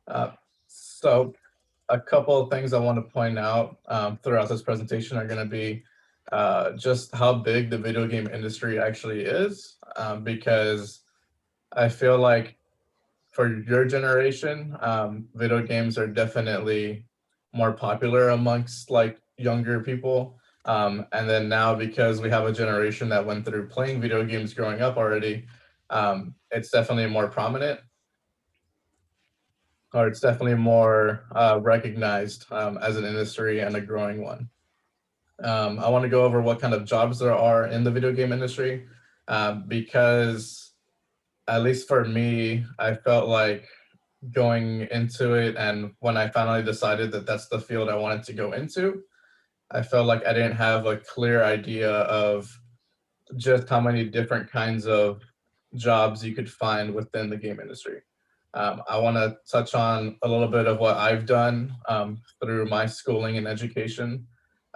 Uh, so a couple of things I want to point out throughout this presentation are going to be just how big the video game industry actually is, because I feel like for your generation, video games are definitely more popular amongst like younger people. And then now, because we have a generation that went through playing video games growing up already, it's definitely more prominent, or it's definitely more recognized as an industry and a growing one. I want to go over what kind of jobs there are in the video game industry, because at least for me, I felt like going into it, and when I finally decided that that's the field I wanted to go into, I felt like I didn't have a clear idea of just how many different kinds of jobs you could find within the game industry. I want to touch on a little bit of what I've done through my schooling and education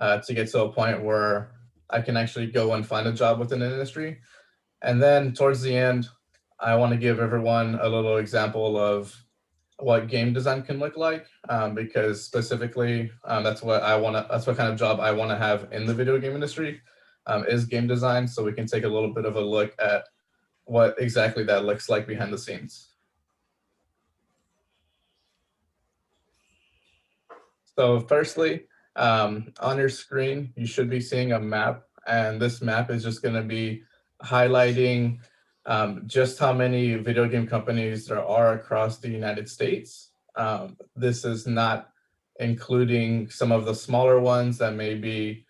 to get to a point where I can actually go and find a job within an industry. And then towards the end, I want to give everyone a little example of what game design can look like, because specifically that's what I want to. That's what kind of job I want to have in the video game industry, is game design. So we can take a little bit of a look at what exactly that looks like behind the scenes. So firstly, on your screen, you should be seeing a map, and this map is just going to be highlighting just how many video game companies there are across the United States. This is not including some of the smaller ones that may be,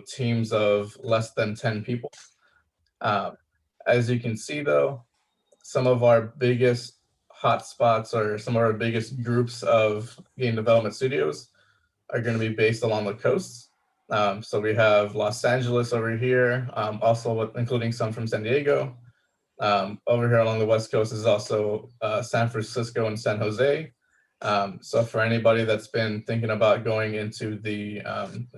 teams of less than 10 people. Um, as you can see, though, some of our biggest hotspots or some of our biggest groups of game development studios are going to be based along the coasts. So we have Los Angeles over here, also including some from San Diego. Over here along the West Coast is also San Francisco and San Jose. So for anybody that's been thinking about going into the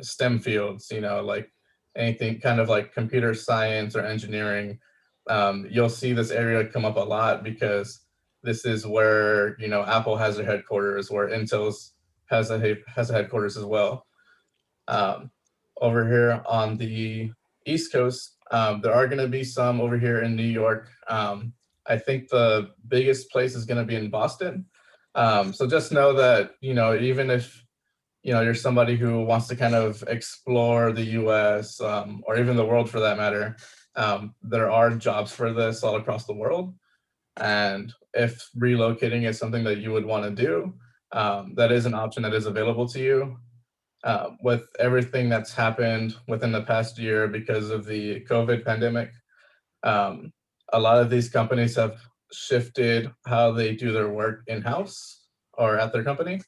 STEM fields, like anything kind of like computer science or engineering, you'll see this area come up a lot because this is where Apple has their headquarters, where Intel's has a headquarters as well. Um, Over here on the East Coast, there are going to be some over here in New York. I think the biggest place is going to be in Boston. So just know that even if you're somebody who wants to kind of explore the U.S. Or even the world for that matter, there are jobs for this all across the world. And if relocating is something that you would want to do, that is an option that is available to you. With everything that's happened within the past year because of the COVID pandemic, um, a lot of these companies have shifted how they do their work in-house or at their company.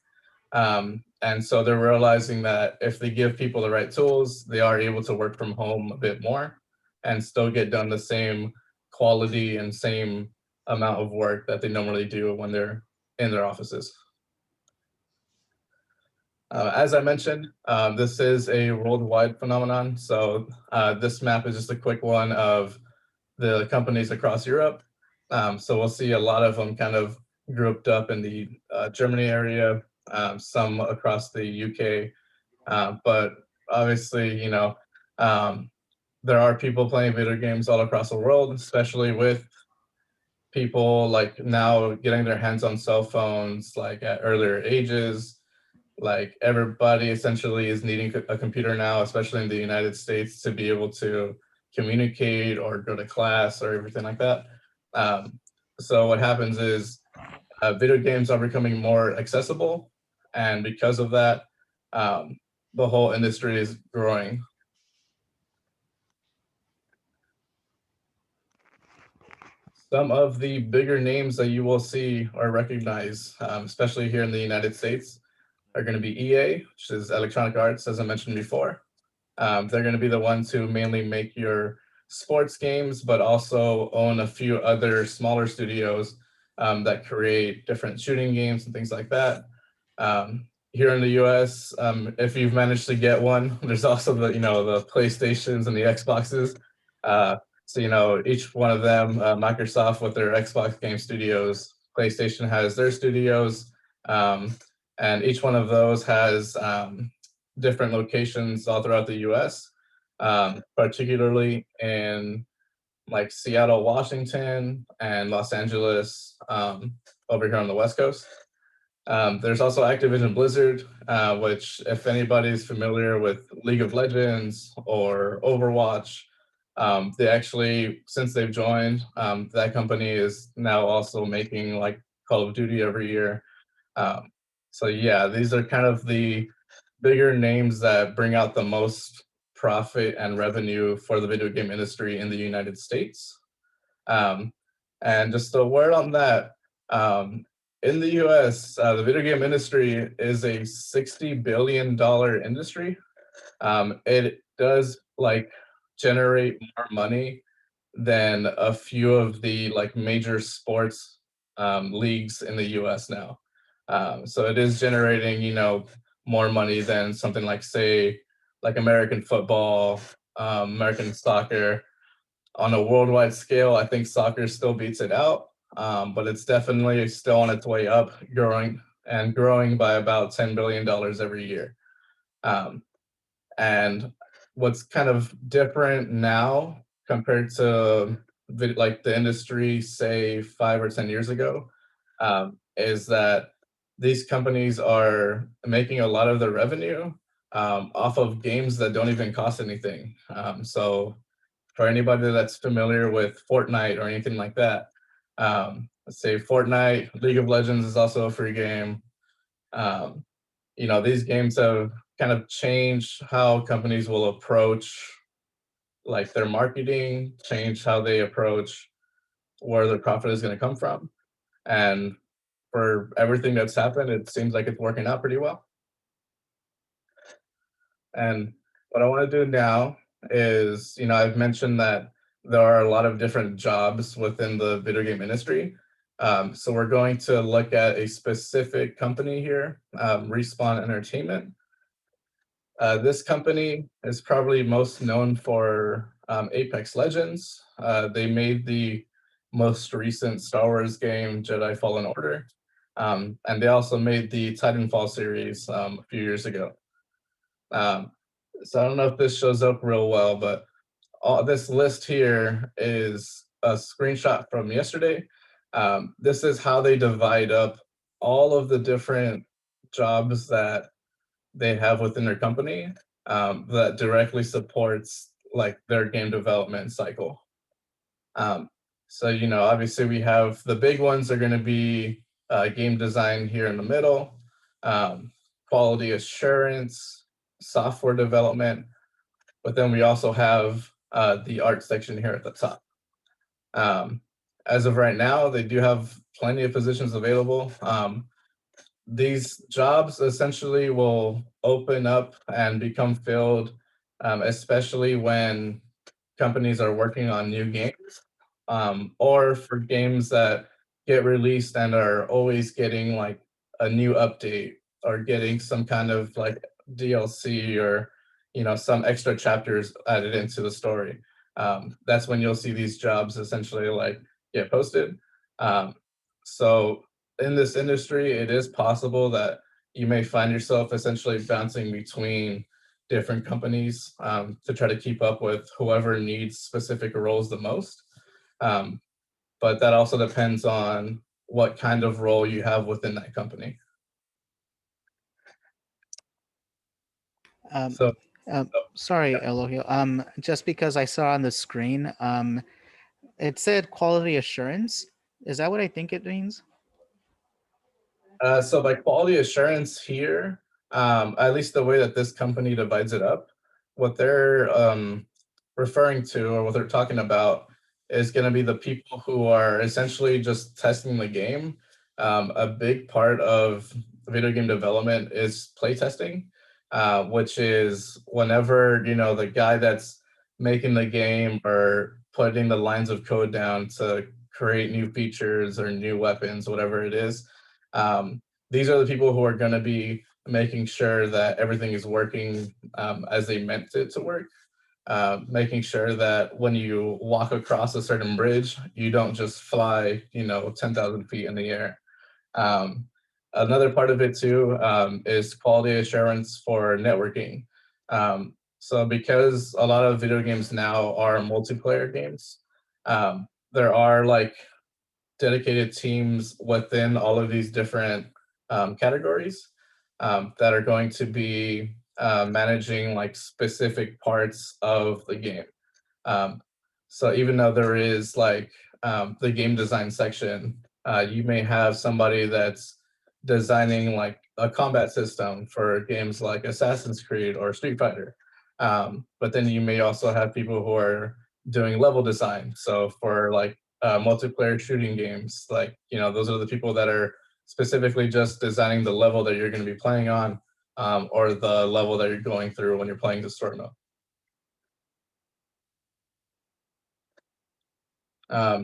And so they're realizing that if they give people the right tools, they are able to work from home a bit more and still get done the same quality and same amount of work that they normally do when they're in their offices. As I mentioned, this is a worldwide phenomenon. So this map is just a quick one of the companies across Europe. So we'll see a lot of them kind of grouped up in the Germany area, some across the UK. But obviously, there are people playing video games all across the world, especially with people like now getting their hands on cell phones like at earlier ages. Like everybody essentially is needing a computer now, especially in the United States, to be able to communicate or go to class or everything like that. So what happens is video games are becoming more accessible, and because of that, um, the whole industry is growing. Some of the bigger names that you will see or recognize, especially here in the United States, are going to be EA, which is Electronic Arts, as I mentioned before. They're going to be the ones who mainly make your sports games, but also own a few other smaller studios that create different shooting games and things like that. Here in the U.S., if you've managed to get one, there's also the PlayStations and the Xboxes. So each one of them, Microsoft with their Xbox game studios, PlayStation has their studios, Um, and each one of those has different locations all throughout the US, particularly in like Seattle, Washington, and Los Angeles over here on the West Coast. There's also Activision Blizzard, which, if anybody's familiar with League of Legends or Overwatch, they actually, since they've joined, that company is now also making like Call of Duty every year. Um, so yeah, these are kind of the bigger names that bring out the most profit and revenue for the video game industry in the United States. Um, and just a word on that, um, in the US, the video game industry is a $60 billion industry. It does like generate more money than a few of the like major sports leagues in the US now. So it is generating, more money than something like, say, like American football, American soccer. On a worldwide scale, I think soccer still beats it out, but it's definitely still on its way up, growing by about $10 billion every year. Um, and what's kind of different now compared to like the industry, say 5 or 10 years ago, is that these companies are making a lot of their revenue off of games that don't even cost anything. So for anybody that's familiar with Fortnite or anything like that, let's say Fortnite, League of Legends is also a free game. Um, these games have kind of changed how companies will approach like their marketing, change how they approach where their profit is going to come from. And for everything that's happened, it seems like it's working out pretty well. And what I want to do now is, I've mentioned that there are a lot of different jobs within the video game industry. So we're going to look at a specific company here, Respawn Entertainment. This company is probably most known for Apex Legends. They made the most recent Star Wars game, Jedi Fallen Order. And they also made the Titanfall series a few years ago. Um, so I don't know if this shows up real well, but all this list here is a screenshot from yesterday. This is how they divide up all of the different jobs that they have within their company that directly supports like their game development cycle. Um, so obviously we have the big ones are going to be game design here in the middle, um, quality assurance, software development, but then we also have the art section here at the top. As of right now, they do have plenty of positions available. These jobs essentially will open up and become filled, especially when companies are working on new games, or for games that get released and are always getting like a new update or getting some kind of like DLC or some extra chapters added into the story. That's when you'll see these jobs essentially like get posted. Um, so in this industry, it is possible that you may find yourself essentially bouncing between different companies to try to keep up with whoever needs specific roles the most. Um, but that also depends on what kind of role you have within that company. Um, So, Sorry, Elohio. Just because I saw on the screen, it said quality assurance. Is that what I think it means? so by quality assurance here, at least the way that this company divides it up, what they're referring to or what they're talking about is going to be the people who are essentially just testing the game. A big part of video game development is playtesting, which is whenever the guy that's making the game or putting the lines of code down to create new features or new weapons, whatever it is. These are the people who are going to be making sure that everything is working as they meant it to work. Making sure that when you walk across a certain bridge, you don't just fly, 10,000 feet in the air. Um, another part of it too is quality assurance for networking. So because a lot of video games now are multiplayer games, there are like dedicated teams within all of these different categories that are going to be managing like specific parts of the game. Um, so even though there is like the game design section, you may have somebody that's designing like a combat system for games like Assassin's Creed or Street Fighter. But then you may also have people who are doing level design. So for like multiplayer shooting games, like those are the people that are specifically just designing the level that you're going to be playing on, or the level that you're going through when you're playing the story mode.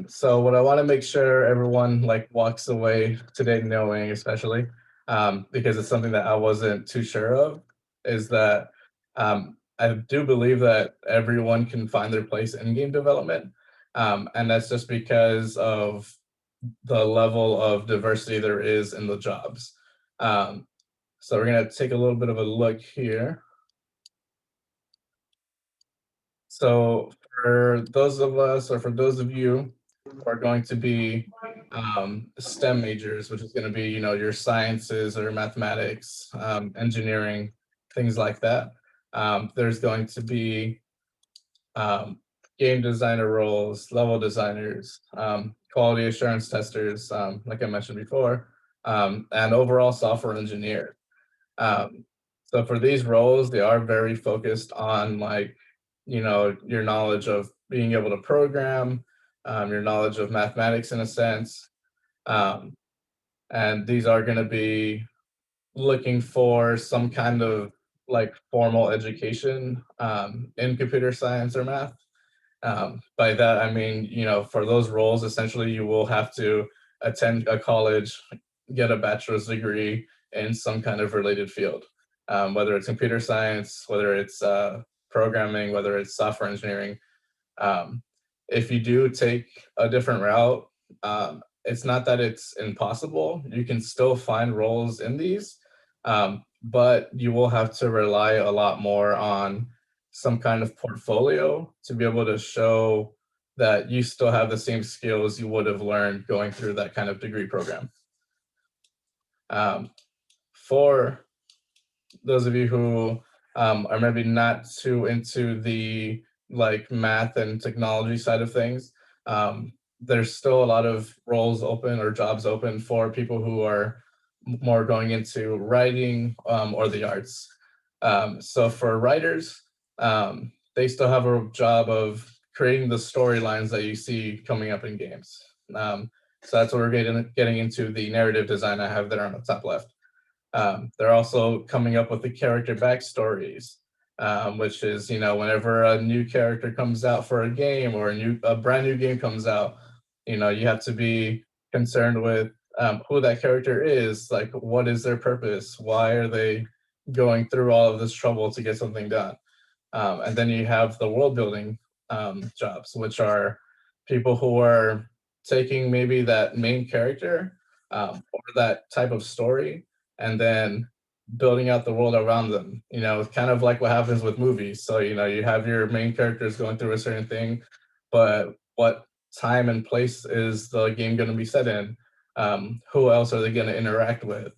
So what I want to make sure everyone like walks away today knowing, especially because it's something that I wasn't too sure of, is that I do believe that everyone can find their place in game development, and that's just because of the level of diversity there is in the jobs. Um, so we're gonna take a little bit of a look here. So for those of us, or for those of you who are going to be STEM majors, which is going to be, your sciences or mathematics, engineering, things like that. There's going to be um, game designer roles, level designers, quality assurance testers, like I mentioned before, and overall software engineer. Um, so for these roles, they are very focused on like, your knowledge of being able to program, your knowledge of mathematics in a sense. Um, and these are going to be looking for some kind of like formal education in computer science or math. By that, I mean, for those roles, essentially, you will have to attend a college, get a bachelor's degree in some kind of related field, whether it's computer science, whether it's programming, whether it's software engineering. Um, if you do take a different route, it's not that it's impossible. You can still find roles in these, but you will have to rely a lot more on some kind of portfolio to be able to show that you still have the same skills you would have learned going through that kind of degree program. For those of you who are maybe not too into the like math and technology side of things, there's still a lot of roles open or jobs open for people who are more going into writing or the arts. So for writers, they still have a job of creating the storylines that you see coming up in games. So that's what we're getting into the narrative design I have there on the top left. They're also coming up with the character backstories, which is whenever a new character comes out for a game or a brand new game comes out, you have to be concerned with who that character is, like what is their purpose, why are they going through all of this trouble to get something done, and then you have the world building jobs, which are people who are taking maybe that main character or that type of story and then building out the world around them. It's kind of like what happens with movies. So, you have your main characters going through a certain thing, but what time and place is the game going to be set in? Who else are they going to interact with?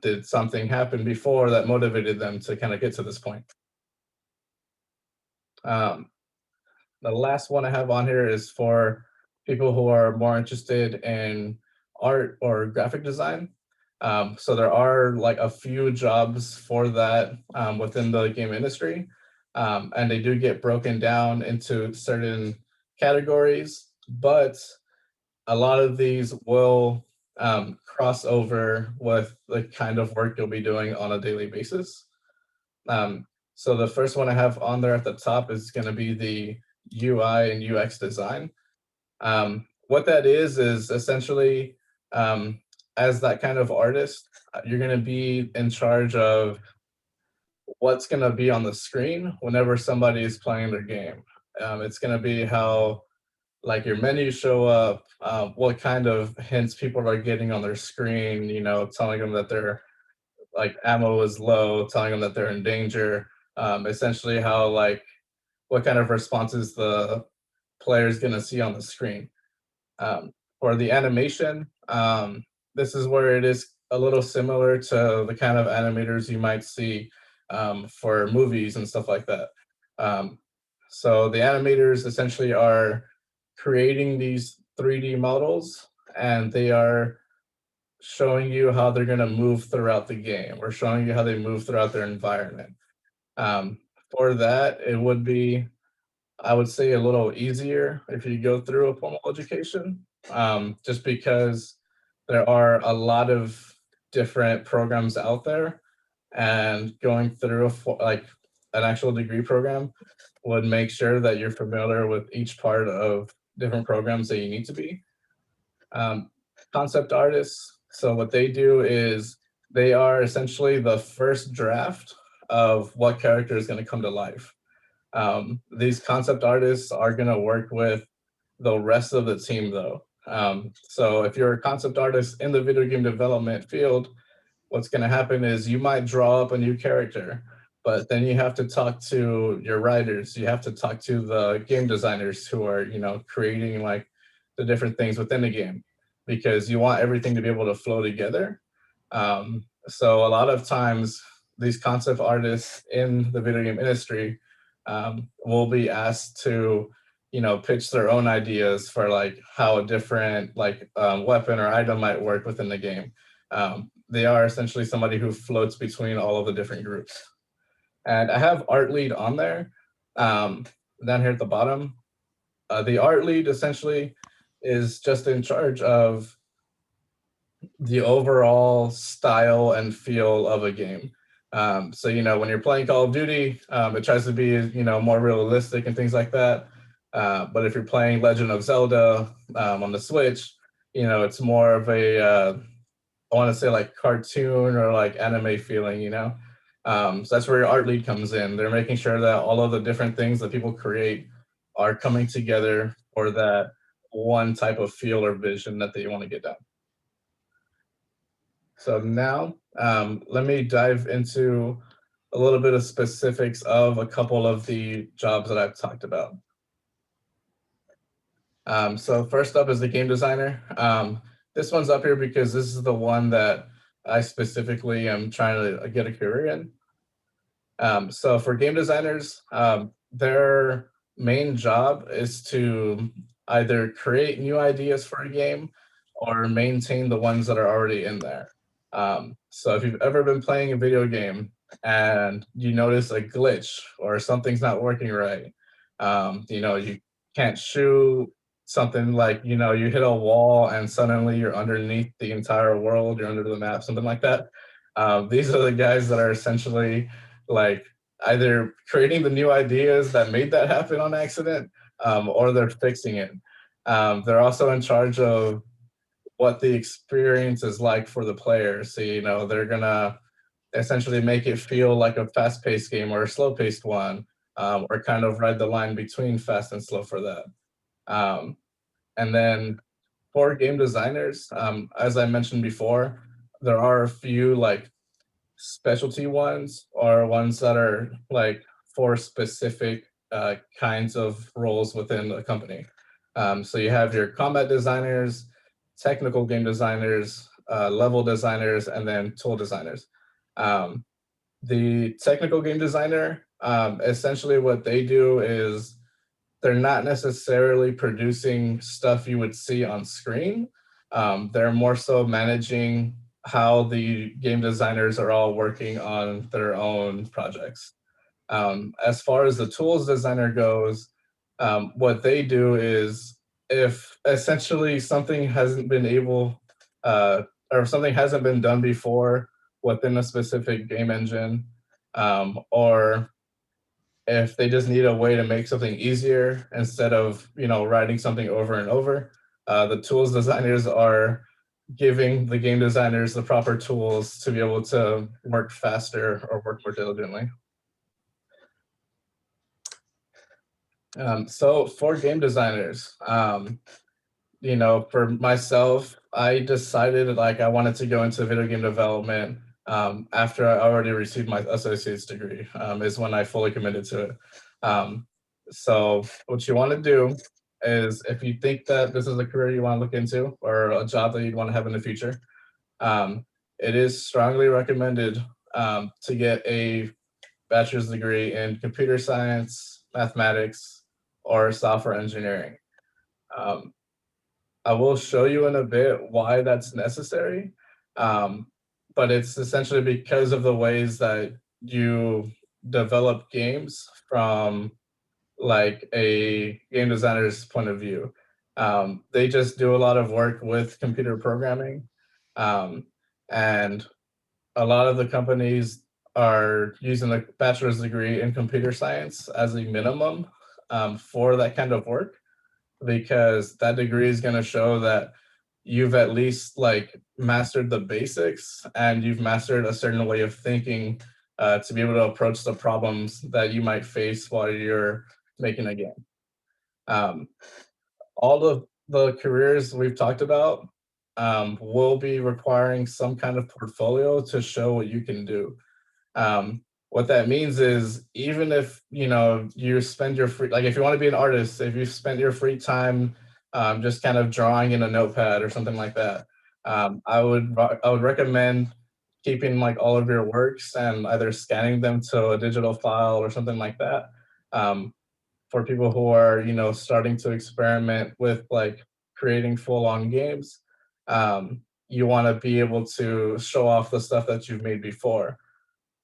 Did something happen before that motivated them to kind of get to this point? Um, the last one I have on here is for people who are more interested in art or graphic design. So there are like a few jobs for that within the game industry, and they do get broken down into certain categories, but a lot of these will cross over with the kind of work you'll be doing on a daily basis. Um, so the first one I have on there at the top is going to be the UI and UX design. What that is essentially as that kind of artist, you're going to be in charge of what's going to be on the screen whenever somebody is playing their game. It's going to be how like your menus show up, what kind of hints people are getting on their screen, telling them that their like ammo is low, telling them that they're in danger, essentially how like what kind of responses the player is going to see on the screen. Um, for the animation, this is where it is a little similar to the kind of animators you might see for movies and stuff like that. Um, so the animators essentially are creating these 3D models, and they are showing you how they're going to move throughout the game, or showing you how they move throughout their environment. Um, for that, it would be, I would say, a little easier if you go through a formal education, just because there are a lot of different programs out there, and going through like an actual degree program would make sure that you're familiar with each part of different programs that you need to be. Um, Concept artists, so what they do is they are essentially the first draft of what character is going to come to life. These concept artists are going to work with the rest of the team, though. So if you're a concept artist in the video game development field, what's going to happen is you might draw up a new character, but then you have to talk to your writers, you have to talk to the game designers who are creating like the different things within the game, because you want everything to be able to flow together. So a lot of times these concept artists in the video game industry will be asked to pitch their own ideas for like how a different like weapon or item might work within the game. They are essentially somebody who floats between all of the different groups. And I have art lead on there, um, down here at the bottom. The art lead essentially is just in charge of the overall style and feel of a game. So when you're playing Call of Duty, it tries to be more realistic and things like that. But if you're playing Legend of Zelda on the Switch, it's more of a I want to say like cartoon or like anime feeling. So that's where your art lead comes in. They're making sure that all of the different things that people create are coming together for that one type of feel or vision that they want to get done. So now, let me dive into a little bit of specifics of a couple of the jobs that I've talked about. So first up is the game designer. This one's up here because this is the one that I specifically am trying to get a career in. So for game designers, their main job is to either create new ideas for a game or maintain the ones that are already in there. So if you've ever been playing a video game and you notice a glitch or something's not working right, you can't shoot something, like you hit a wall and suddenly you're underneath the entire world, you're under the map, something like that. These are the guys that are essentially like either creating the new ideas that made that happen on accident, or they're fixing it. They're also in charge of what the experience is like for the player. So, they're gonna essentially make it feel like a fast-paced game or a slow-paced one, or kind of ride the line between fast and slow for that. Um, and then for game designers, as I mentioned before, there are a few like specialty ones, or ones that are like for specific kinds of roles within the company. So you have your combat designers, technical game designers, level designers, and then tool designers. Um, the technical game designer, essentially what they do is they're not necessarily producing stuff you would see on screen. They're more so managing how the game designers are all working on their own projects. As far as the tools designer goes, what they do is if essentially something hasn't been able, or something hasn't been done before within a specific game engine, or if they just need a way to make something easier instead of writing something over and over, the tools designers are giving the game designers the proper tools to be able to work faster or work more diligently. So for game designers, for myself, I decided like I wanted to go into video game development after I already received my associate's degree. Is when I fully committed to it. Um, so what you want to do is, if you think that this is a career you want to look into or a job that you'd want to have in the future, um, it is strongly recommended to get a bachelor's degree in computer science, mathematics, or software engineering. Um, I will show you in a bit why that's necessary. Um, but it's essentially because of the ways that you develop games from like a game designer's point of view. They just do a lot of work with computer programming. Um, and a lot of the companies are using a bachelor's degree in computer science as a minimum for that kind of work, because that degree is going to show that you've at least like mastered the basics and you've mastered a certain way of thinking to be able to approach the problems that you might face while you're making a game. Um, all of the careers we've talked about will be requiring some kind of portfolio to show what you can do. What that means is, even if you spend your free, like if you want to be an artist, if you spend your free time just kind of drawing in a notepad or something like that, I would recommend keeping like all of your works and either scanning them to a digital file or something like that. For people who are starting to experiment with like creating full-on games, you want to be able to show off the stuff that you've made before.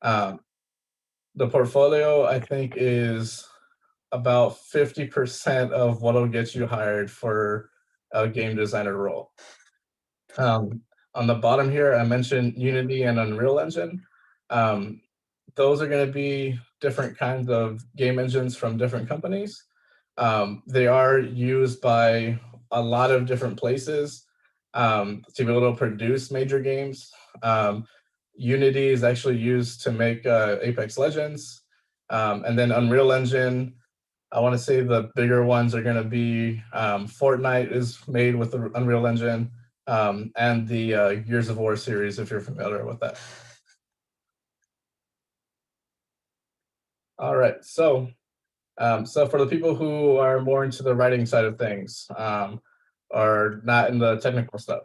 um, the portfolio, I think, is about 50% of what'll get you hired for a game designer role. Um, on the bottom here, I mentioned Unity and Unreal Engine. Um, those are going to be different kinds of game engines from different companies. They are used by a lot of different places to be able to produce major games. Unity is actually used to make Apex Legends. And then Unreal Engine, I want to say the bigger ones are going to be Fortnite is made with the Unreal Engine, and the Gears of War series, if you're familiar with that. All right, so for the people who are more into the writing side of things, or not in the technical stuff,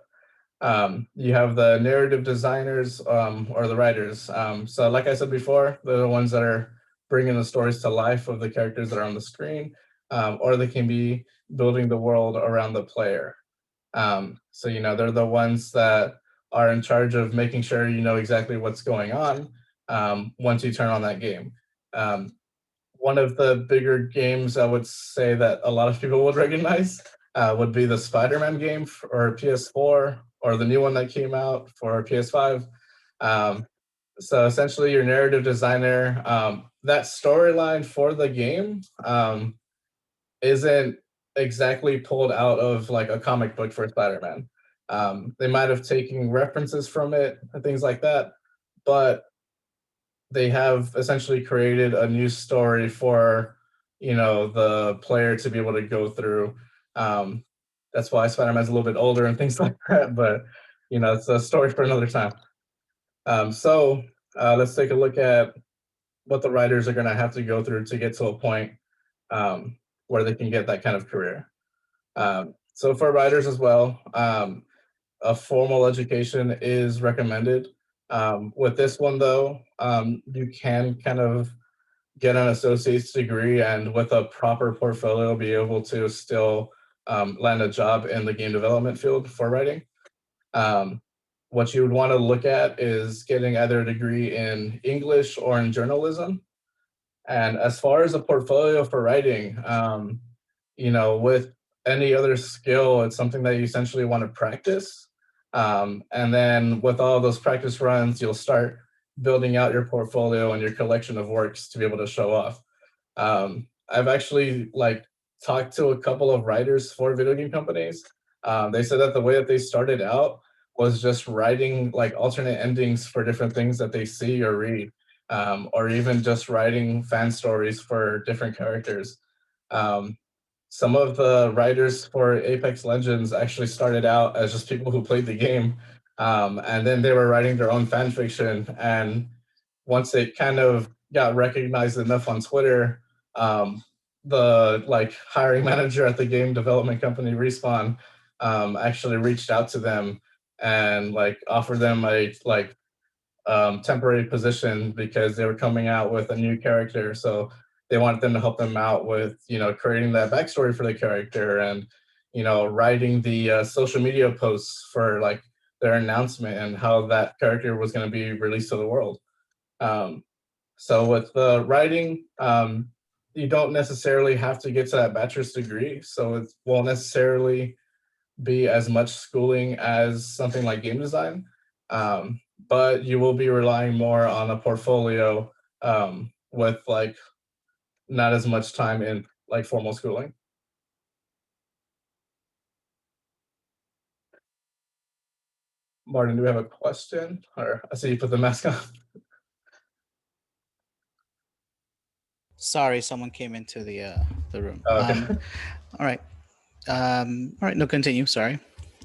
you have the narrative designers or the writers. So like I said before, they're the ones that are bringing the stories to life of the characters that are on the screen, or they can be building the world around the player. So they're the ones that are in charge of making sure you know exactly what's going on once you turn on that game. Um, One of the bigger games I would say that a lot of people would recognize would be the Spider-Man game for PS4, or the new one that came out for PS5. Um, so essentially, your narrative designer, that storyline for the game isn't exactly pulled out of like a comic book for Spider-Man. They might have taken references from it and things like that, but they have essentially created a new story for the player to be able to go through. Um, that's why Spider-Man's a little bit older and things like that, but it's a story for another time. So let's take a look at what the writers are going to have to go through to get to a point where they can get that kind of career. So for writers as well, a formal education is recommended. With this one, though, you can kind of get an associate's degree and with a proper portfolio be able to still land a job in the game development field for writing. Um, what you would want to look at is getting either a degree in English or in journalism. And as far as a portfolio for writing, with any other skill, it's something that you essentially want to practice. And then with all those practice runs, you'll start building out your portfolio and your collection of works to be able to show off. I've actually like talked to a couple of writers for video game companies. They said that the way that they started out was just writing like alternate endings for different things that they see or read, or even just writing fan stories for different characters. Um, some of the writers for Apex Legends actually started out as just people who played the game, and then they were writing their own fan fiction. And once it kind of got recognized enough on Twitter, um, the like hiring manager at the game development company Respawn actually reached out to them and like offered them a like temporary position because they were coming out with a new character. So they wanted them to help them out with, creating that backstory for the character and, writing the social media posts for like their announcement and how that character was going to be released to the world. Um, so with the writing, you don't necessarily have to get to that bachelor's degree. So it won't necessarily be as much schooling as something like game design, um, but you will be relying more on a portfolio with like not as much time in like formal schooling. Martin, do we have a question? Or I see you put the mask on. Sorry, someone came into the room. Oh, okay. All right. All right. No, continue. Sorry.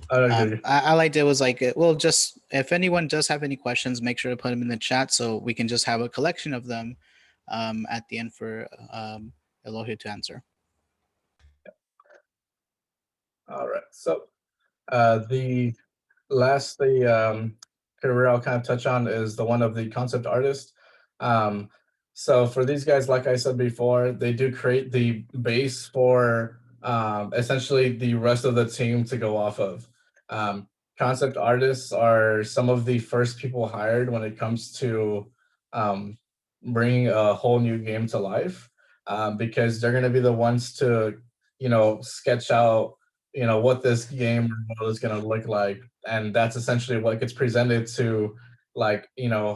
Oh, good. All I did was like, well, just if anyone does have any questions, make sure to put them in the chat so we can just have a collection of them at the end for Elohio to answer. All right. So the lastly, career I'll kind of touch on is the one of the concept artist. Um, so for these guys, like I said before, they do create the base for essentially the rest of the team to go off of. Um, Concept artists are some of the first people hired when it comes to um, bringing a whole new game to life, because they're going to be the ones to, sketch out, what this game or world is going to look like, and that's essentially what gets presented to like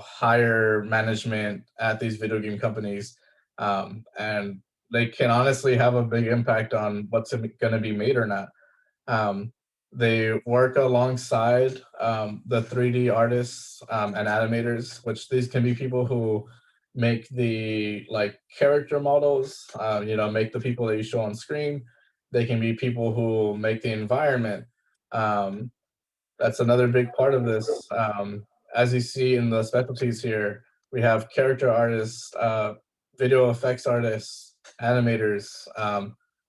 higher management at these video game companies, and they can honestly have a big impact on what's going to be made or not. um, they work alongside the 3D artists and animators, which these can be people who make the like character models, make the people that you show on screen. They can be people who make the environment. Um, that's another big part of this. As you see in the specialties here, we have character artists, video effects artists, animators,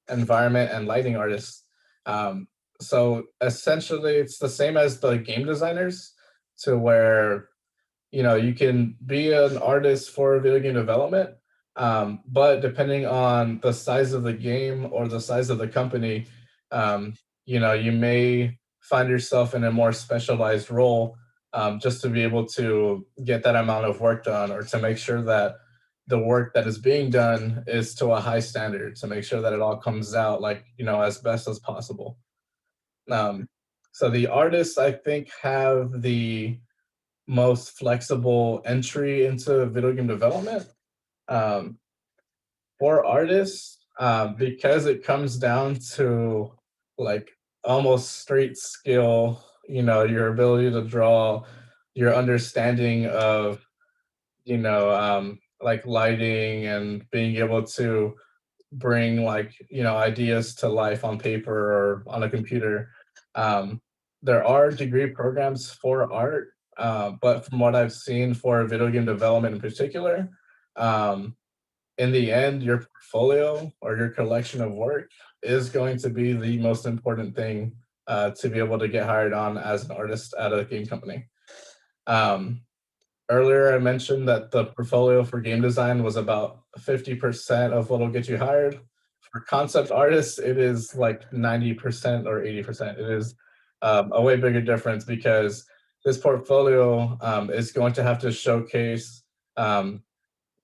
environment and lighting artists. Um, so essentially, it's the same as the game designers, to where you can be an artist for video game development, but depending on the size of the game or the size of the company, um, you may find yourself in a more specialized role, just to be able to get that amount of work done, or to make sure that the work that is being done is to a high standard, to make sure that it all comes out like as best as possible. um, so the artists, I think, have the most flexible entry into video game development. Um, for artists, because it comes down to like almost straight skill, your ability to draw, your understanding of, like lighting and being able to bring like ideas to life on paper or on a computer. um, there are degree programs for art, but from what I've seen for video game development in particular, um, in the end your portfolio or your collection of work is going to be the most important thing, to be able to get hired on as an artist at a game company. um, Earlier, I mentioned that the portfolio for game design was about 50% of what'll get you hired. For concept artists, it is like 90% or 80%. It is a way bigger difference, because this portfolio is going to have to showcase um,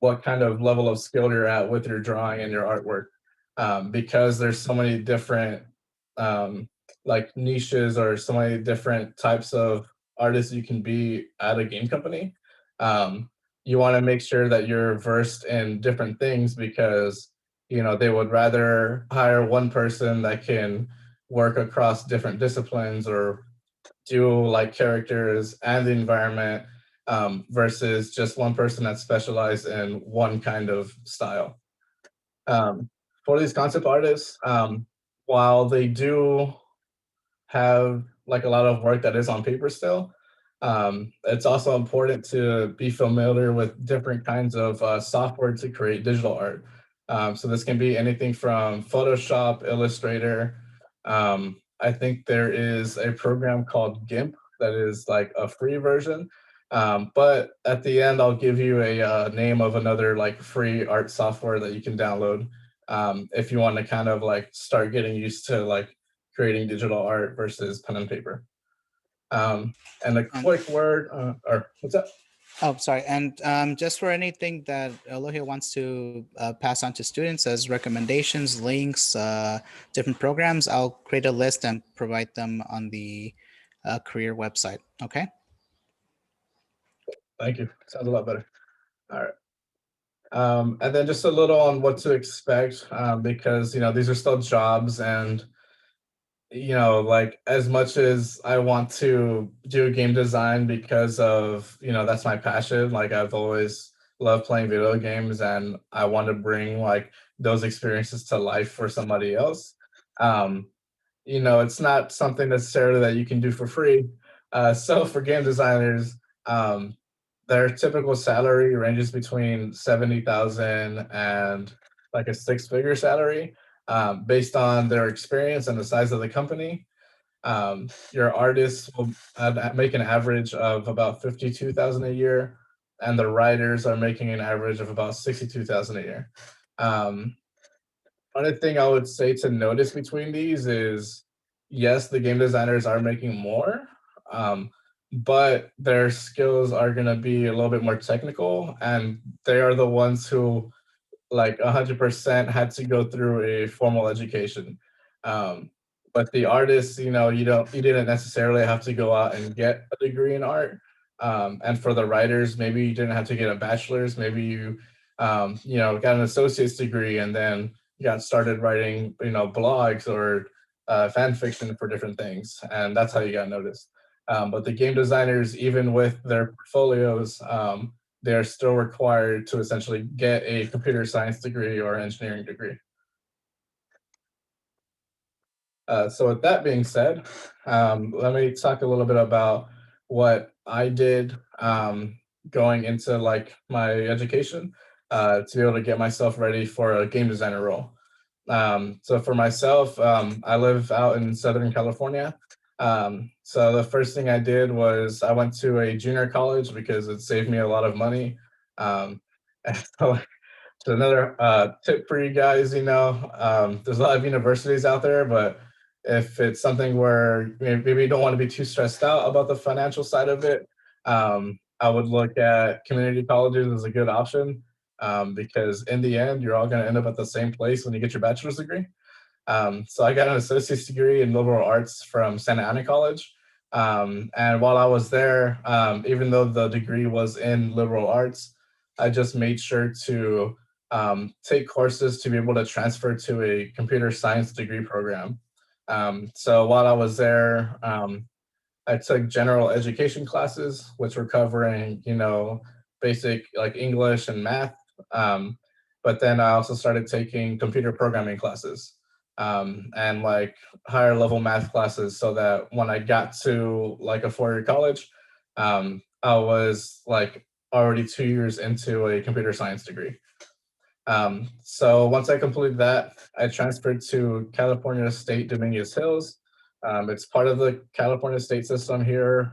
what kind of level of skill you're at with your drawing and your artwork, because there's so many different um, like niches, or so many different types of artists you can be at a game company. um, you want to make sure that you're versed in different things, because they would rather hire one person that can work across different disciplines, or do like characters and the environment, versus just one person that's specialized in one kind of style. Um, for these concept artists, while they do have like a lot of work that is on paper still. It's also important to be familiar with different kinds of software to create digital art. So this can be anything from Photoshop, Illustrator. I think there is a program called GIMP that is like a free version. But at the end, I'll give you a name of another like free art software that you can download if you want to kind of like start getting used to like creating digital art versus pen and paper. And a And quick word, or what's up? oh, sorry. And just for anything that Eulogio wants to pass on to students as recommendations, links, different programs, I'll create a list and provide them on the career website. Okay. Thank you. Sounds a lot better. All right. And then just a little on what to expect, because these are still jobs, and like as much as I want to do game design because of that's my passion. Like I've always loved playing video games, and I want to bring like those experiences to life for somebody else. Um, it's not something necessarily that you can do for free. So for game designers, um, their typical salary ranges between 70,000 and like a six-figure salary, based on their experience and the size of the company. Your artists will make an average of about 52,000 a year, and the writers are making an average of about 62,000 a year. Um, Other thing I would say to notice between these is, yes, the game designers are making more, um, but their skills are going to be a little bit more technical, and they are the ones who like 100% had to go through a formal education. Um, but the artists, you didn't necessarily have to go out and get a degree in art. And for the writers, maybe you didn't have to get a bachelor's. Maybe you, got an associate's degree and then got started writing, blogs or fan fiction for different things, and that's how you got noticed. But the game designers, even with their portfolios, they're still required to essentially get a computer science degree or engineering degree. So with that being said, let me talk a little bit about what I did going into like my education to be able to get myself ready for a game designer role. So for myself, I live out in Southern California. So the first thing I did was I went to a junior college because it saved me a lot of money. Um, so so another tip for you guys, there's a lot of universities out there, but if it's something where maybe you don't want to be too stressed out about the financial side of it, I would look at community colleges as a good option, because in the end, you're all going to end up at the same place when you get your bachelor's degree. So I got an associate's degree in liberal arts from Santa Ana College. And while I was there, even though the degree was in liberal arts, I just made sure to take courses to be able to transfer to a computer science degree program. So while I was there, I took general education classes, which were covering, basic like English and math. Um, but then I also started taking computer programming classes, and like higher level math classes, so that when I got to like a 4-year college, I was like already 2 years into a computer science degree. So once I completed that, I transferred to California State Dominguez Hills. It's part of the California state system here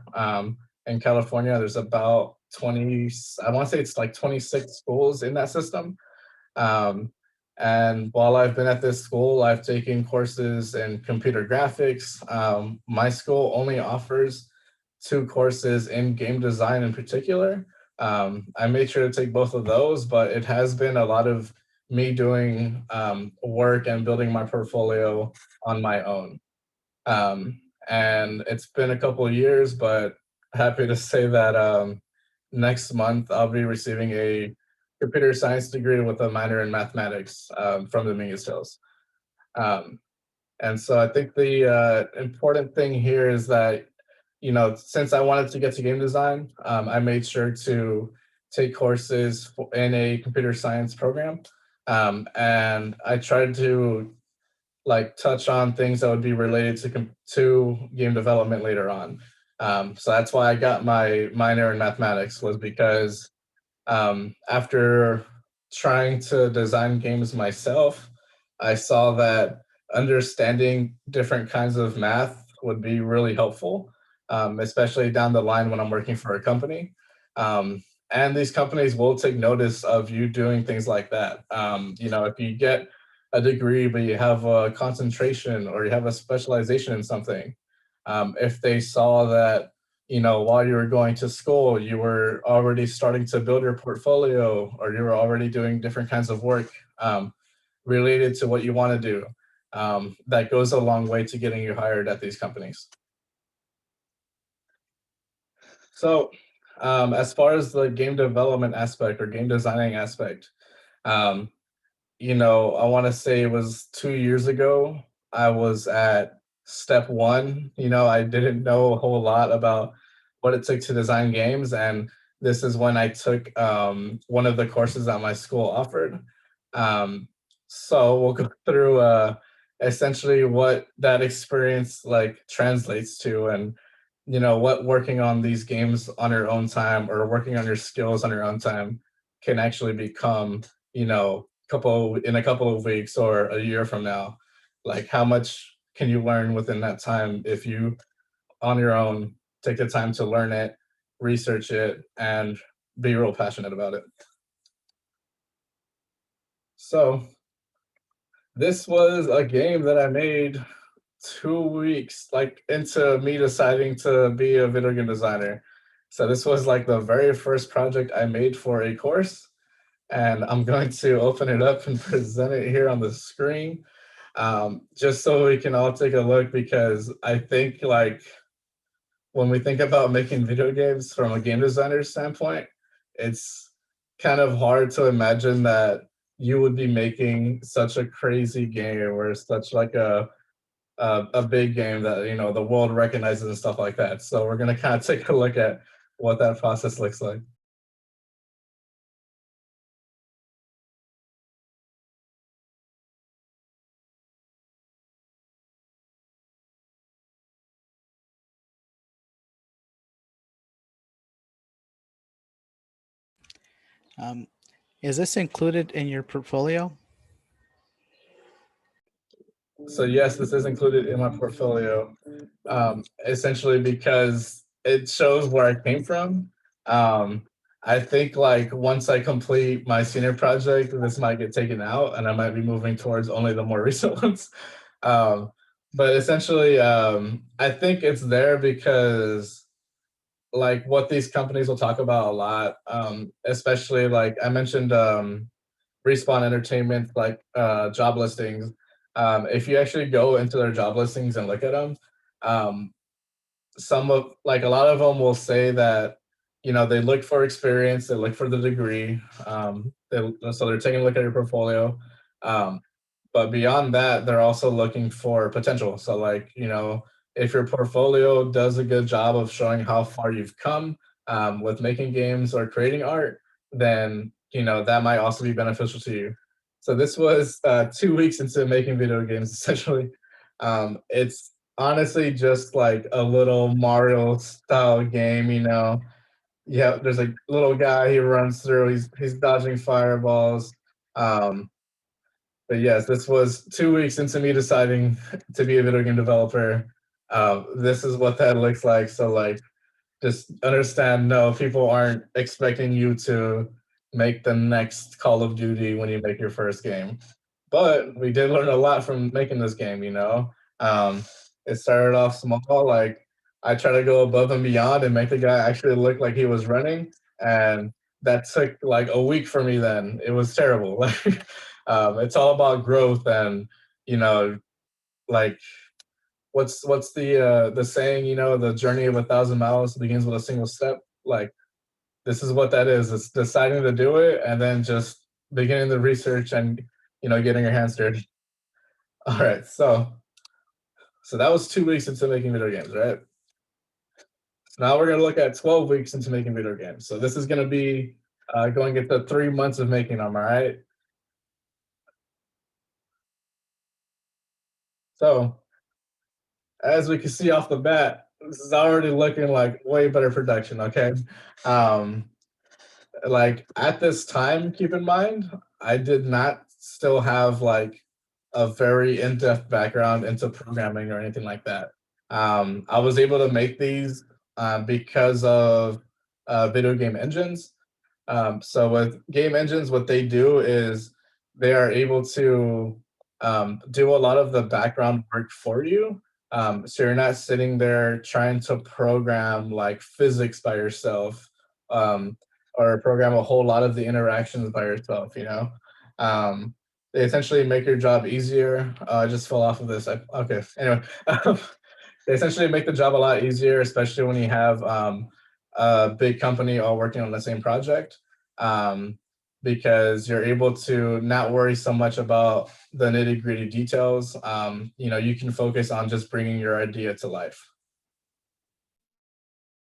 in California. There's about 20, I want to say it's like 26 schools in that system. Um, and while I've been at this school, I've taken courses in computer graphics. My school only offers 2 courses in game design in particular. I made sure to take both of those, but it has been a lot of me doing work and building my portfolio on my own. And it's been a couple of years, but happy to say that next month I'll be receiving a computer science degree with a minor in mathematics from the Dominguez Hills. Um, and so I think the important thing here is that, since I wanted to get to game design, I made sure to take courses in a computer science program. and I tried to like touch on things that would be related to game development later on. So that's why I got my minor in mathematics, was because after trying to design games myself, I saw that understanding different kinds of math would be really helpful, especially down the line when I'm working for a company. Um, and these companies will take notice of you doing things like that. If you get a degree, but you have a concentration or you have a specialization in something, if they saw that while you were going to school, you were already starting to build your portfolio, or you were already doing different kinds of work related to what you want to do. That goes a long way to getting you hired at these companies. So, as far as the game development aspect or game designing aspect, um, I want to say it was 2 years ago. I was at step one. I didn't know a whole lot about what it took to design games. And this is when I took one of the courses that my school offered. Um, so we'll go through essentially what that experience like translates to, and what working on these games on your own time or working on your skills on your own time can actually become, couple in a couple of weeks or a year from now. Like, how much can you learn within that time if you on your own take the time to learn it, research it, and be real passionate about it. So this was a game that I made 2 weeks like into me deciding to be a video game designer. So this was like the very first project I made for a course, and I'm going to open it up and present it here on the screen, just so we can all take a look, because I think like when we think about making video games from a game designer standpoint, it's kind of hard to imagine that you would be making such a crazy game or such like a big game that the world recognizes and stuff like that. So we're gonna kind of take a look at what that process looks like. Um, is this included in your portfolio? So yes, this is included in my portfolio, essentially because it shows where I came from. Um, I think like once I complete my senior project, this might get taken out, and I might be moving towards only the more recent ones. Um, but essentially, I think it's there because like what these companies will talk about a lot, especially like I mentioned, Respawn Entertainment, like job listings. If you actually go into their job listings and look at them, um, some of like a lot of them will say that they look for experience, they look for the degree, so they're taking a look at your portfolio. Um, but beyond that, they're also looking for potential. So, like, if your portfolio does a good job of showing how far you've come with making games or creating art, then, that might also be beneficial to you. So, this was 2 weeks into making video games, essentially. It's honestly just like a little Mario style game, Yeah, there's a little guy he runs through, he's dodging fireballs. Um, but yes, this was 2 weeks into me deciding to be a video game developer. This is what that looks like. So like, just understand, no, people aren't expecting you to make the next Call of Duty when you make your first game. But we did learn a lot from making this game. Um, it started off small, like I try to go above and beyond and make the guy actually look like he was running. And that took like a week for me then. It was terrible. Like it's all about growth and you know, like what's the saying, the journey of 1,000 miles begins with a single step. Like this is what that is. It's deciding to do it and then just beginning the research and getting your hands dirty. All right, so that was 2 weeks into making video games, right? So now we're gonna look at 12 weeks into making video games. So this is gonna be going into 3 months of making them. All right. So as we can see off the bat, this is already looking like way better production. Okay, um, like at this time, keep in mind, I did not still have like a very in-depth background into programming or anything like that. I was able to make these because of video game engines. So with game engines, what they do is they are able to do a lot of the background work for you. So you're not sitting there trying to program like physics by yourself, um, or program a whole lot of the interactions by yourself. Um, they essentially make your job easier. I just fell off of this. Okay. Anyway, they essentially make the job a lot easier, especially when you have a big company all working on the same project, um, because you're able to not worry so much about the nitty gritty details. You can focus on just bringing your idea to life.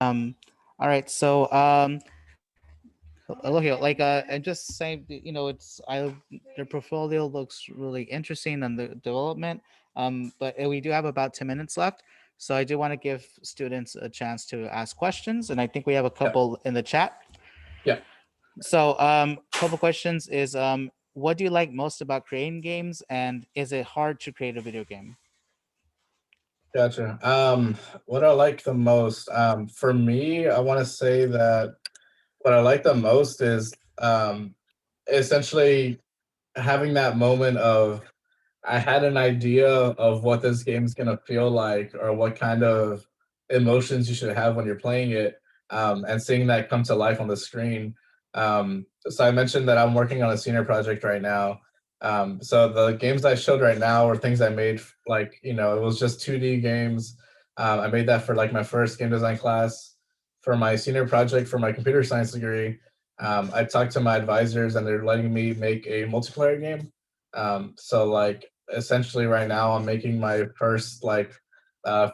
Um, all right, so look here, like and just saying, it's their portfolio looks really interesting and the development. But we do have about 10 minutes left, so I do want to give students a chance to ask questions, and I think we have a Yeah, couple in the chat. yeah, So, couple questions is what do you like most about creating games, and is it hard to create a video game? gotcha. What I like the most, for me, I want to say that what I like the most is essentially having that moment of I had an idea of what this game's gonna feel like or what kind of emotions you should have when you're playing it, and seeing that come to life on the screen. So I mentioned that I'm working on a senior project right now. So the games I showed right now are things I made, like, it was just 2D games. I made that for like my first game design class. For my senior project for my computer science degree, I talked to my advisors and they're letting me make a multiplayer game. So like essentially right now I'm making my first like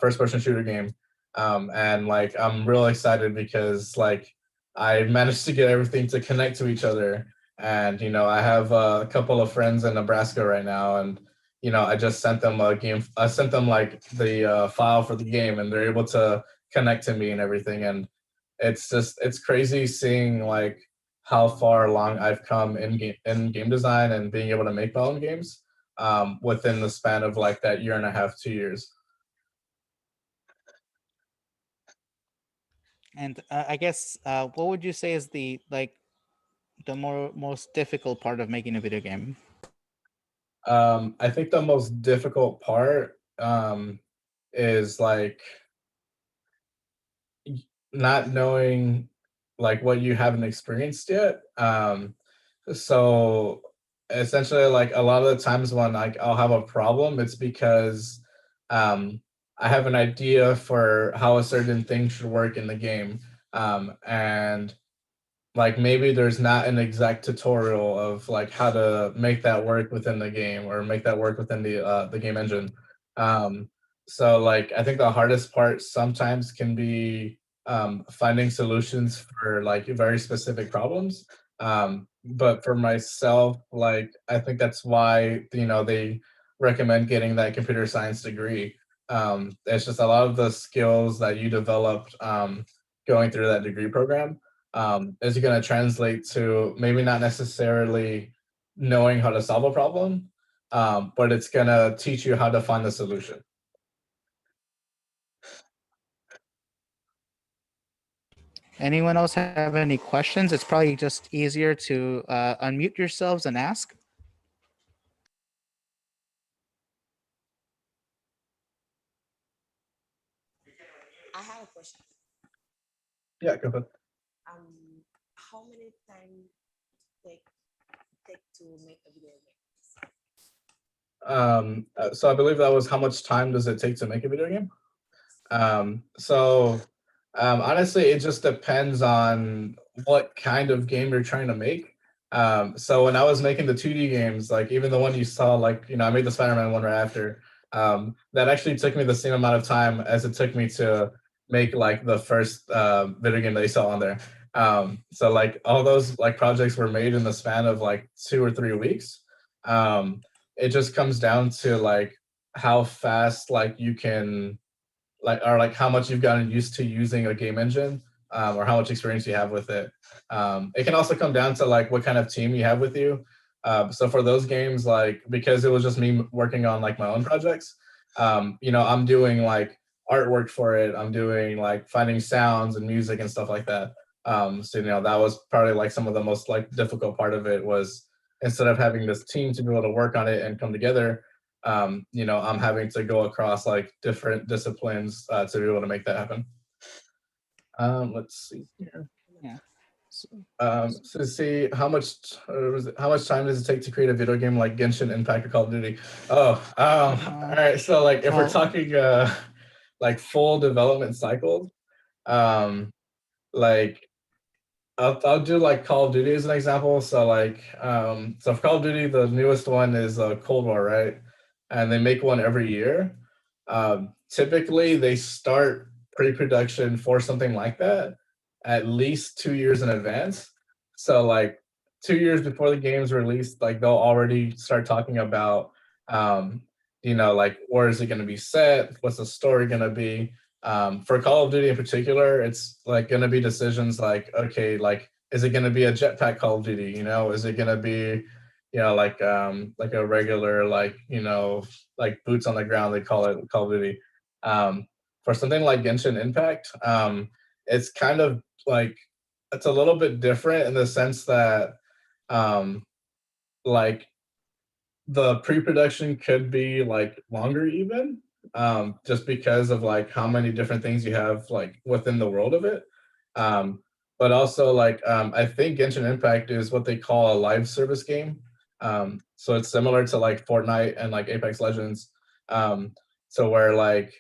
first person shooter game. And like I'm real excited because like I managed to get everything to connect to each other. And I have a couple of friends in Nebraska right now, and I just sent them a game. I sent them like the file for the game, and they're able to connect to me and everything. And it's crazy seeing like how far along I've come in game design and being able to make my own games within the span of like that year and a half, 2 years. And I guess what would you say is the most difficult part of making a video game? I think the most difficult part is like not knowing like what you haven't experienced yet. So essentially, like a lot of the times when like I'll have a problem, it's because um, I have an idea for how a certain thing should work in the game, and like maybe there's not an exact tutorial of like how to make that work within the game or make that work within the game engine. Um, so like I think the hardest part sometimes can be finding solutions for like very specific problems. But for myself, like I think that's why they recommend getting that computer science degree. It's just a lot of the skills that you developed going through that degree program is going to translate to maybe not necessarily knowing how to solve a problem, but it's going to teach you how to find the solution. Anyone else have any questions? It's probably just easier to unmute yourselves and ask. I have a question. Yeah, go ahead. How many time take take to make a video game? So I believe that was how much time does it take to make a video game? Yes. Honestly, it just depends on what kind of game you're trying to make. So when I was making the 2D games, like even the one you saw, like I made the Spider-Man one right after. That actually took me the same amount of time as it took me to make like the first video game that you saw on there. So like all those like projects were made in the span of like 2 or 3 weeks. Um, it just comes down to like how fast like you can like or like how much you've gotten used to using a game engine, or how much experience you have with it. It can also come down to like what kind of team you have with you. So for those games, like because it was just me working on like my own projects, I'm doing like artwork for it. I'm doing like finding sounds and music and stuff like that. So that was probably like some of the most like difficult part of it was instead of having this team to be able to work on it and come together, I'm having to go across like different disciplines to be able to make that happen. Let's see here. Yeah. So, So see how much time does it take to create a video game like Genshin Impact or Call of Duty? Oh, all right. So like if we're well- talking like full development cycles, um, like I'll do like Call of Duty as an example. So like so for Call of Duty, the newest one is Cold War, right? And they make one every year. Typically, they start pre-production for something like that at least 2 years in advance. So like 2 years before the game's released, like they'll already start talking about, like where is it going to be set? What's the story going to be? For Call of Duty in particular, it's like going to be decisions like, okay, like is it going to be a jetpack Call of Duty? Is it going to be, like a regular like boots on the ground, they call it Call of Duty. For something like Genshin Impact, it's kind of like it's a little bit different in the sense that um, like the pre-production could be like longer even, just because of like how many different things you have like within the world of it. Um, but also like I think Genshin Impact is what they call a live service game. So it's similar to like Fortnite and like Apex Legends. So where like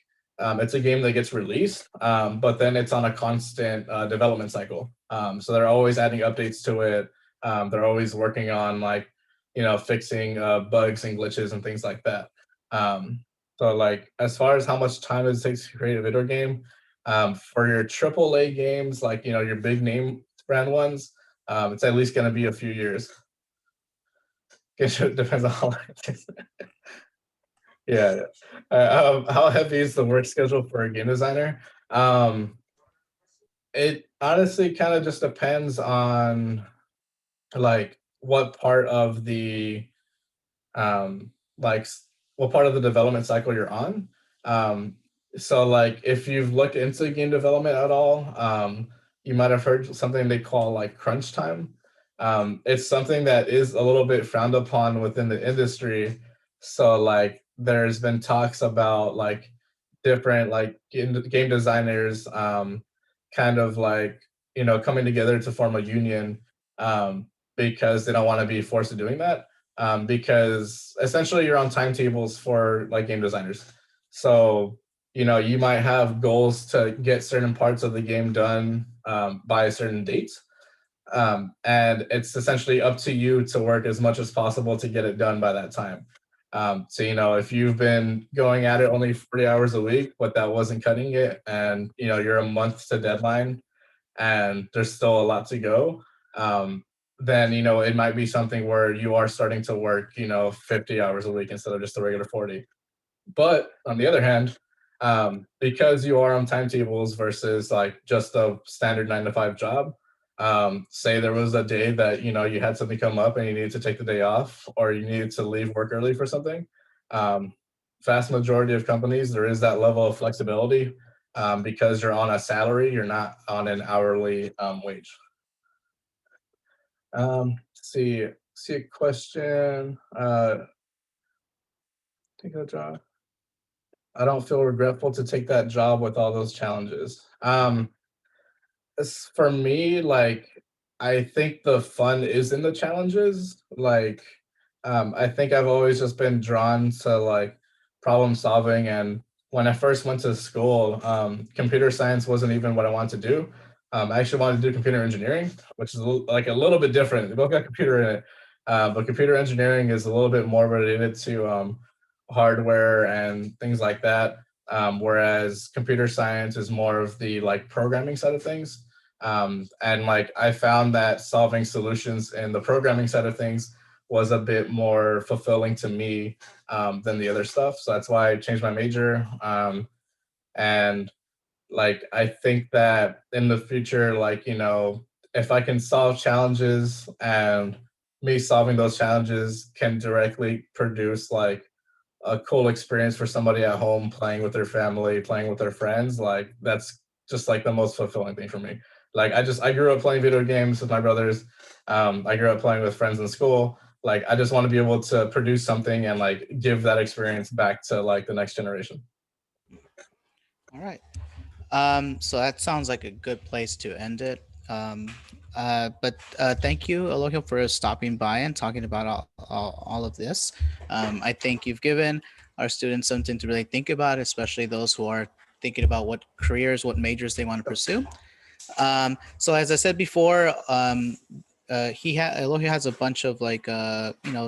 it's a game that gets released, but then it's on a constant development cycle. So they're always adding updates to it. They're always working on like fixing bugs and glitches and things like that. So like as far as how much time it takes to create a video game, for your AAA games, like your big name brand ones, it's at least going to be a few years. It depends on how long it takes. Yeah. How heavy is the work schedule for a game designer? It honestly kind of just depends on like what part of the like what part of the development cycle you're on. So like if you've looked into game development at all, you might have heard something they call like crunch time. It's something that is a little bit frowned upon within the industry. So like there's been talks about like different like game designers kind of like coming together to form a union, because they don't want to be forced to doing that, because essentially you're on timetables for like game designers. So, you might have goals to get certain parts of the game done by a certain date. And it's essentially up to you to work as much as possible to get it done by that time. So, if you've been going at it only 40 hours a week, but that wasn't cutting it, and, you're a month to deadline and there's still a lot to go, then it might be something where you are starting to work 50 hours a week instead of just a regular 40. But on the other hand, because you are on timetables versus like just a standard 9 to 5 job, say there was a day that you had something come up and you needed to take the day off or you needed to leave work early for something. um, Vast majority of companies, there is that level of flexibility, because you're on a salary, you're not on an hourly wage. See a question. Take a job. I don't feel regretful to take that job with all those challenges. As for me, like I think the fun is in the challenges. Like, I think I've always just been drawn to like problem solving. And when I first went to school, computer science wasn't even what I wanted to do. I actually wanted to do computer engineering, which is like a little bit different. They both got computer in it, but computer engineering is a little bit more related to hardware and things like that. Whereas computer science is more of the like programming side of things. And like I found that solving solutions in the programming side of things was a bit more fulfilling to me than the other stuff. So that's why I changed my major. And like I think that in the future, like, you know, if I can solve challenges and me solving those challenges can directly produce like a cool experience for somebody at home playing with their family, playing with their friends, like that's just like the most fulfilling thing for me. Like I grew up playing video games with my brothers. I grew up playing with friends in school. Like I just want to be able to produce something and like give that experience back to like the next generation. All right. So that sounds like a good place to end it. But thank you, Elohim, for stopping by and talking about all of this. I think you've given our students something to really think about, especially those who are thinking about what careers, what majors they want to pursue. So as I said before, Elohi has a bunch of like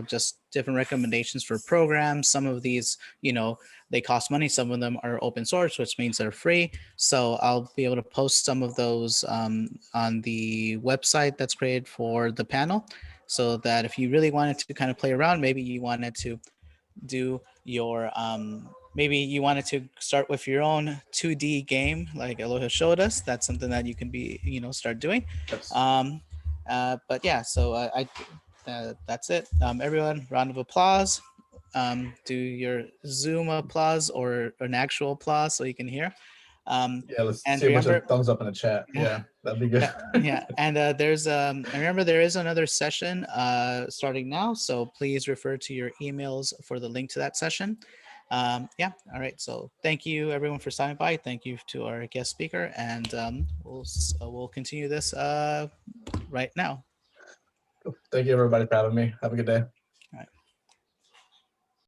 just different recommendations for programs. Some of these, they cost money. Some of them are open source, which means they're free. So I'll be able to post some of those on the website that's created for the panel, so that if you really wanted to kind of play around, maybe you wanted to do your maybe you wanted to start with your own 2D game like Eloha showed us. That's something that you can start doing. Yes. But yeah, so that's it. Everyone, round of applause. Do your Zoom applause or an actual applause so you can hear. Yeah, let's And see a bunch remember, of thumbs up in the chat. yeah, Yeah, that'd be good. yeah, and there's and remember there is another session starting now, so please refer to your emails for the link to that session. Yeah, all right. So thank you everyone for stopping by. Thank you to our guest speaker, and we'll continue this right now. Thank you everybody for having me. Have a good day.